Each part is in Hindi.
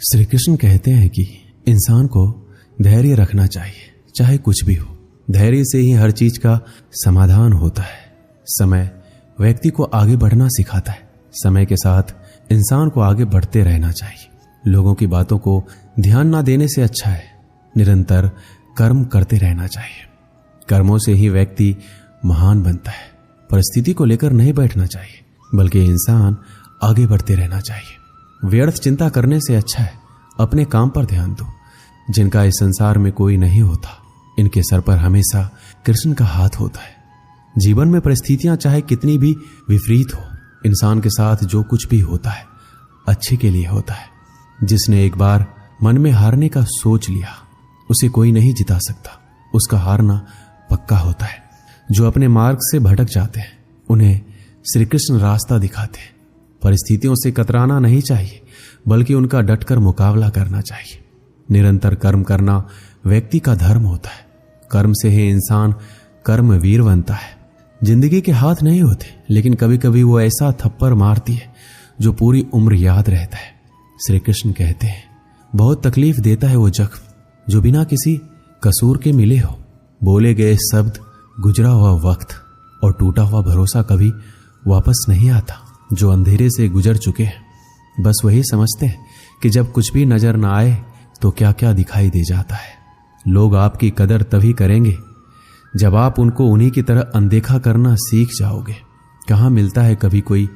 श्री कृष्ण कहते हैं कि इंसान को धैर्य रखना चाहिए, चाहे कुछ भी हो। धैर्य से ही हर चीज का समाधान होता है। समय व्यक्ति को आगे बढ़ना सिखाता है। समय के साथ इंसान को आगे बढ़ते रहना चाहिए। लोगों की बातों को ध्यान ना देने से अच्छा है निरंतर कर्म करते रहना चाहिए। कर्मों से ही व्यक्ति महान बनता है। परिस्थिति को लेकर नहीं बैठना चाहिए, बल्कि इंसान आगे बढ़ते रहना चाहिए। व्यर्थ चिंता करने से अच्छा है अपने काम पर ध्यान दो। जिनका इस संसार में कोई नहीं होता, इनके सर पर हमेशा कृष्ण का हाथ होता है। जीवन में परिस्थितियां चाहे कितनी भी विपरीत हो, इंसान के साथ जो कुछ भी होता है अच्छे के लिए होता है। जिसने एक बार मन में हारने का सोच लिया, उसे कोई नहीं जिता सकता। उसका हारना पक्का होता है। जो अपने मार्ग से भटक जाते हैं, उन्हें श्री कृष्ण रास्ता दिखाते हैं। परिस्थितियों से कतराना नहीं चाहिए, बल्कि उनका डटकर मुकाबला करना चाहिए। निरंतर कर्म करना व्यक्ति का धर्म होता है। कर्म से ही इंसान कर्मवीर बनता है। जिंदगी के हाथ नहीं होते, लेकिन कभी कभी वो ऐसा थप्पड़ मारती है जो पूरी उम्र याद रहता है। श्री कृष्ण कहते हैं, बहुत तकलीफ देता है वो जख्म जो बिना किसी कसूर के मिले हो। बोले गए शब्द, गुजरा हुआ वक्त और टूटा हुआ भरोसा कभी वापस नहीं आता। जो अंधेरे से गुजर चुके हैं बस वही समझते हैं कि जब कुछ भी नजर ना आए तो क्या क्या दिखाई दे जाता है। लोग आपकी कदर तभी करेंगे जब आप उनको उन्हीं की तरह अनदेखा करना सीख जाओगे। कहाँ मिलता है कभी कोई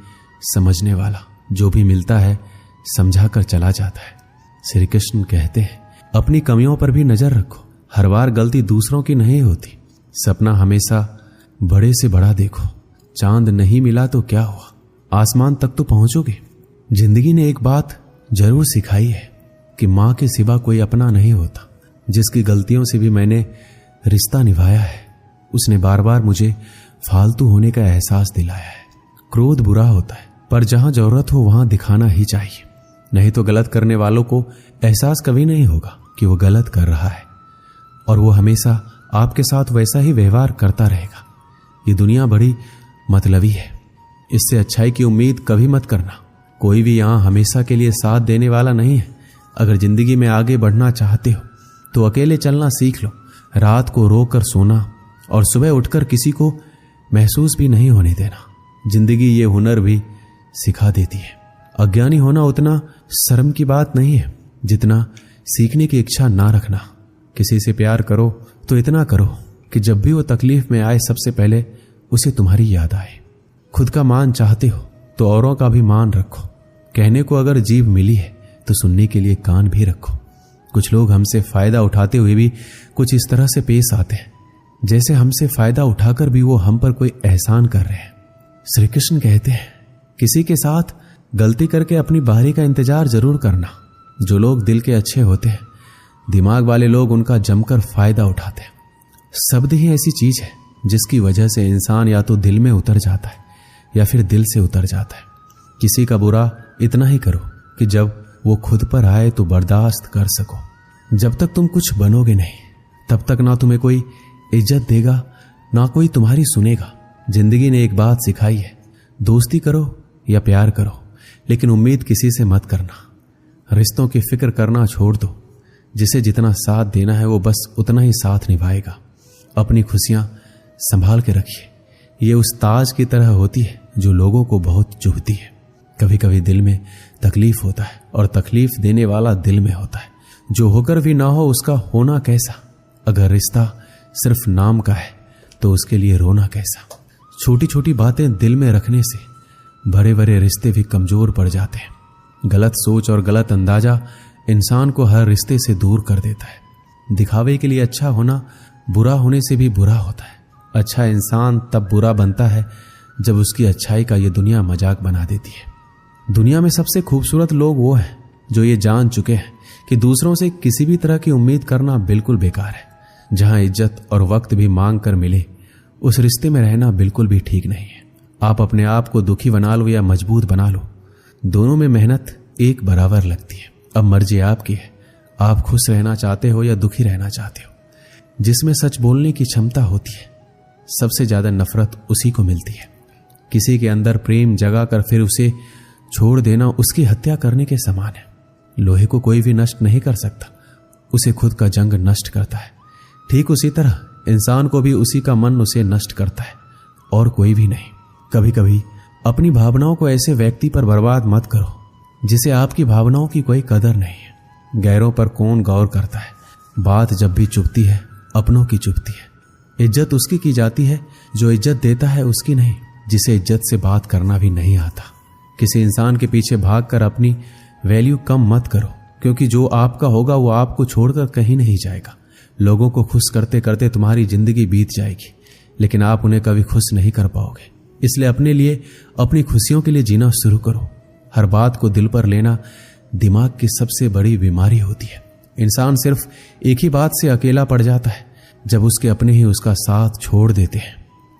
समझने वाला, जो भी मिलता है समझा कर चला जाता है। श्री कृष्ण कहते हैं, अपनी कमियों पर भी नजर रखो। हर बार गलती दूसरों की नहीं होती। सपना हमेशा बड़े से बड़ा देखो। चांद नहीं मिला तो क्या हुआ, आसमान तक तो पहुंचोगे। जिंदगी ने एक बात जरूर सिखाई है कि मां के सिवा कोई अपना नहीं होता। जिसकी गलतियों से भी मैंने रिश्ता निभाया है, उसने बार बार मुझे फालतू होने का एहसास दिलाया है। क्रोध बुरा होता है, पर जहां जरूरत हो वहां दिखाना ही चाहिए। नहीं तो गलत करने वालों को एहसास कभी नहीं होगा कि वो गलत कर रहा है, और वो हमेशा आपके साथ वैसा ही व्यवहार करता रहेगा। ये दुनिया बड़ी मतलबी है, इससे अच्छाई की उम्मीद कभी मत करना। कोई भी यहां हमेशा के लिए साथ देने वाला नहीं है। अगर जिंदगी में आगे बढ़ना चाहते हो तो अकेले चलना सीख लो। रात को रो कर सोना और सुबह उठकर किसी को महसूस भी नहीं होने देना। जिंदगी ये हुनर भी सिखा देती है। अज्ञानी होना उतना शर्म की बात नहीं है जितना सीखने की इच्छा ना रखना। किसी से प्यार करो तो इतना करो कि जब भी वो तकलीफ में आए सबसे पहले उसे तुम्हारी याद आए। खुद का मान चाहते हो तो औरों का भी मान रखो। कहने को अगर जीभ मिली है तो सुनने के लिए कान भी रखो। कुछ लोग हमसे फायदा उठाते हुए भी कुछ इस तरह से पेश आते हैं जैसे हमसे फायदा उठाकर भी वो हम पर कोई एहसान कर रहे हैं। श्री कृष्ण कहते हैं, किसी के साथ गलती करके अपनी बारी का इंतजार जरूर करना। जो लोग दिल के अच्छे होते हैं, दिमाग वाले लोग उनका जमकर फायदा उठाते हैं। शब्द ही ऐसी चीज है जिसकी वजह से इंसान या तो दिल में उतर जाता है या फिर दिल से उतर जाता है। किसी का बुरा इतना ही करो कि जब वो खुद पर आए तो बर्दाश्त कर सको। जब तक तुम कुछ बनोगे नहीं, तब तक ना तुम्हें कोई इज्जत देगा, ना कोई तुम्हारी सुनेगा। जिंदगी ने एक बात सिखाई है, दोस्ती करो या प्यार करो, लेकिन उम्मीद किसी से मत करना। रिश्तों की फिक्र करना छोड़ दो। जिसे जितना साथ देना है वो बस उतना ही साथ निभाएगा। अपनी खुशियां संभाल के रखिए। ये उस ताज की तरह होती है जो लोगों को बहुत चुभती है। कभी कभी दिल में तकलीफ होता है और तकलीफ देने वाला दिल में होता है। जो होकर भी ना हो उसका होना कैसा। अगर रिश्ता सिर्फ नाम का है तो उसके लिए रोना कैसा। छोटी छोटी बातें दिल में रखने से बड़े बड़े रिश्ते भी कमजोर पड़ जाते हैं। गलत सोच और गलत अंदाजा इंसान को हर रिश्ते से दूर कर देता है। दिखावे के लिए अच्छा होना बुरा होने से भी बुरा होता है। अच्छा इंसान तब बुरा बनता है जब उसकी अच्छाई का ये दुनिया मजाक बना देती है। दुनिया में सबसे खूबसूरत लोग वो हैं जो ये जान चुके हैं कि दूसरों से किसी भी तरह की उम्मीद करना बिल्कुल बेकार है। जहां इज्जत और वक्त भी मांग कर मिले, उस रिश्ते में रहना बिल्कुल भी ठीक नहीं है। आप अपने आप को दुखी बना लो या मजबूत बना लो, दोनों में मेहनत एक बराबर लगती है। अब मर्जी आपकी है, आप खुश रहना चाहते हो या दुखी रहना चाहते हो। जिसमें सच बोलने की क्षमता होती है, सबसे ज्यादा नफरत उसी को मिलती है। किसी के अंदर प्रेम जगा कर फिर उसे छोड़ देना उसकी हत्या करने के समान है। लोहे को कोई भी नष्ट नहीं कर सकता, उसे खुद का जंग नष्ट करता है। ठीक उसी तरह इंसान को भी उसी का मन उसे नष्ट करता है, और कोई भी नहीं। कभी कभी अपनी भावनाओं को ऐसे व्यक्ति पर बर्बाद मत करो जिसे आपकी भावनाओं की कोई कदर नहीं है। गैरों पर कौन गौर करता है। बात जब भी चुभती है अपनों की चुभती है। इज्जत उसकी की जाती है जो इज्जत देता है, उसकी नहीं जिसे इज्जत से बात करना भी नहीं आता। किसी इंसान के पीछे भागकर अपनी वैल्यू कम मत करो, क्योंकि जो आपका होगा वो आपको छोड़कर कहीं नहीं जाएगा। लोगों को खुश करते करते तुम्हारी जिंदगी बीत जाएगी, लेकिन आप उन्हें कभी खुश नहीं कर पाओगे। इसलिए अपने लिए, अपनी खुशियों के लिए जीना शुरू करो। हर बात को दिल पर लेना दिमाग की सबसे बड़ी बीमारी होती है। इंसान सिर्फ एक ही बात से अकेला पड़ जाता है, जब उसके अपने ही उसका साथ छोड़ देते हैं।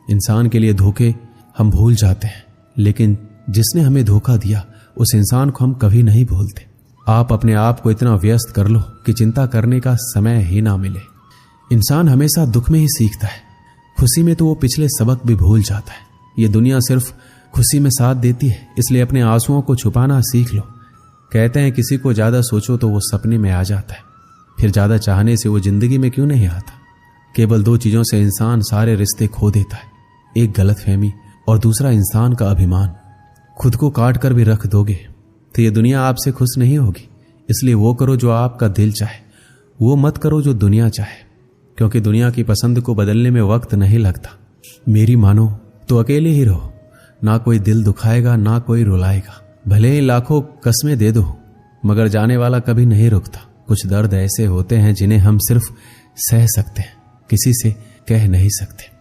इंसान के लिए धोखे हम भूल जाते हैं, लेकिन जिसने हमें धोखा दिया उस इंसान को हम कभी नहीं भूलते। आप अपने आप को इतना व्यस्त कर लो कि चिंता करने का समय ही ना मिले। इंसान हमेशा दुख में ही सीखता है, खुशी में तो वो पिछले सबक भी भूल जाता है। ये दुनिया सिर्फ खुशी में साथ देती है, इसलिए अपने आंसुओं को छुपाना सीख लो। कहते हैं किसी को ज्यादा सोचो तो वो सपने में आ जाता है, फिर ज्यादा चाहने से वो जिंदगी में क्यों नहीं आता। केवल दो चीजों से इंसान सारे रिश्ते खो देता है, एक गलतफहमी और दूसरा इंसान का अभिमान। खुद को काट कर भी रख दोगे तो ये दुनिया आपसे खुश नहीं होगी। इसलिए वो करो जो आपका दिल चाहे, वो मत करो जो दुनिया चाहे, क्योंकि दुनिया की पसंद को बदलने में वक्त नहीं लगता। मेरी मानो तो अकेले ही रहो, ना कोई दिल दुखाएगा ना कोई रुलाएगा। भले ही लाखों कस्में दे दो, मगर जाने वाला कभी नहीं रुकता। कुछ दर्द ऐसे होते हैं जिन्हें हम सिर्फ सह सकते हैं, किसी से कह नहीं सकते।